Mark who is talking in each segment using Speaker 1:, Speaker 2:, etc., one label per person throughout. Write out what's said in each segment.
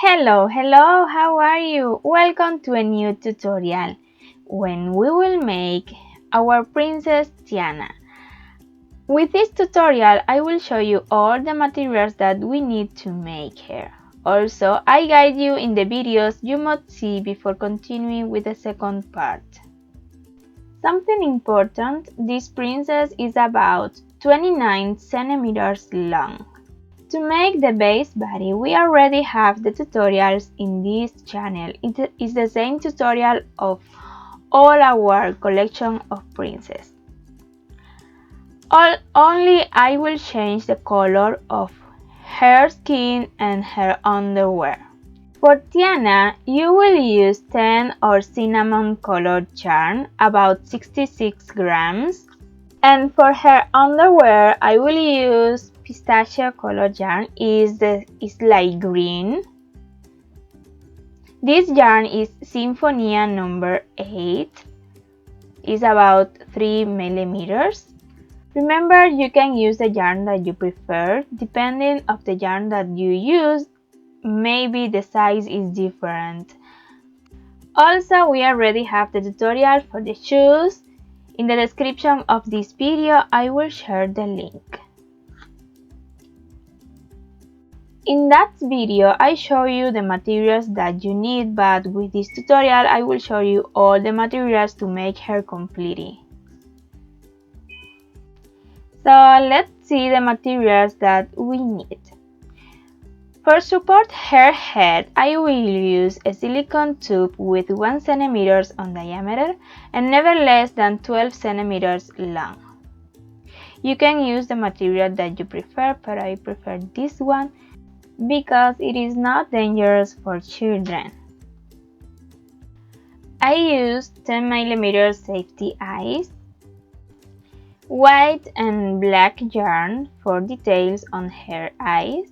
Speaker 1: Hello, how are you? Welcome to a new tutorial when we will make our princess Tiana. With this tutorial, I will show you all the materials that we need to make her. Also, I guide you in the videos you must see before continuing with the second part. Something important, this princess is about 29 centimeters long. To make the base body, we already have the tutorials in this channel. It is the same tutorial of all our collection of princesses. Only I will change the color of her skin and her underwear. For Tiana, you will use 10 or cinnamon colored yarn, about 66 grams. And for her underwear, I will use pistachio colored yarn, is light green. This yarn is Sinfonia number 8, is about 3 millimeters. Remember, you can use the yarn that you prefer. Depending on the yarn that you use, maybe the size is different. Also, we already have the tutorial for the shoes. In the description of this video, I will share the link. In that video, I show you the materials that you need, but with this tutorial, I will show you all the materials to make her completely. So let's see the materials that we need. For support her head, I will use a silicone tube with 1 cm on diameter and never less than 12 cm long. You can use the material that you prefer, but I prefer this one because it is not dangerous for children. I used 10 mm safety eyes, white and black yarn for details on her eyes,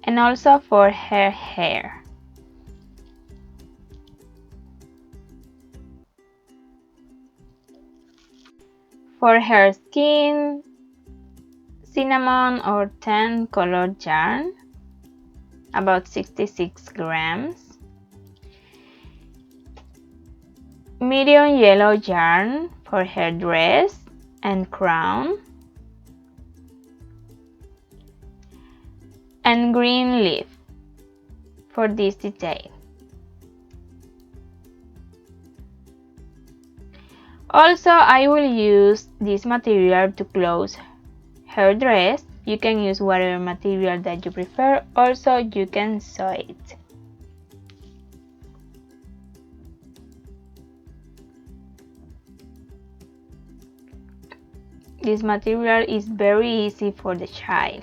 Speaker 1: and also for her hair. For her skin, cinnamon or tan colored yarn, about 66 grams. Medium yellow yarn for her dress and crown. And green leaf for this detail. Also, I will use this material to close her dress. You can use whatever material that you prefer. Also, you can sew it. This material is very easy for the child.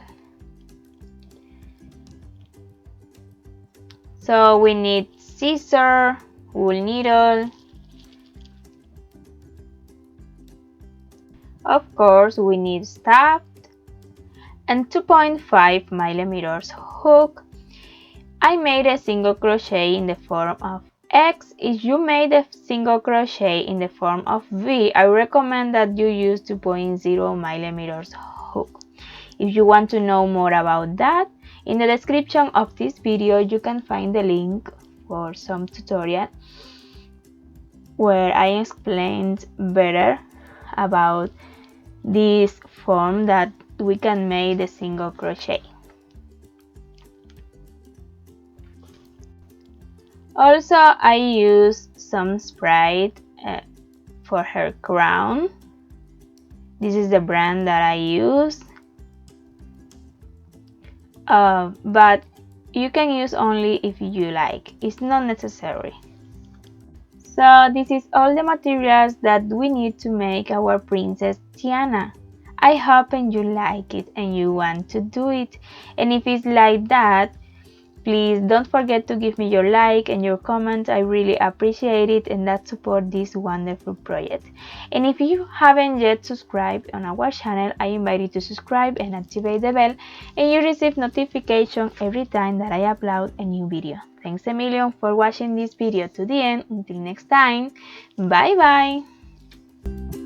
Speaker 1: So we need scissors, wool needle. Of course, we need stuffed and 2.5 mm hook. I made a single crochet in the form of X. If you made a single crochet in the form of V, I recommend that you use 2.0 mm hook. If you want to know more about that, in the description of this video you can find the link for some tutorial where I explained better about this form that we can make the single crochet. Also, I used some Sprite for her crown. This is the brand that I use. But you can use only if you like. It's not necessary. So this is all the materials that we need to make our princess Tiana. I hope you like it and you want to do it. And if it's like that, please don't forget to give me your like and your comment. I really appreciate it, and that support this wonderful project. And if you haven't yet subscribed on our channel, I invite you to subscribe and activate the bell, and you receive notification every time that I upload a new video. Thanks a million for watching this video to the end. Until next time, bye bye.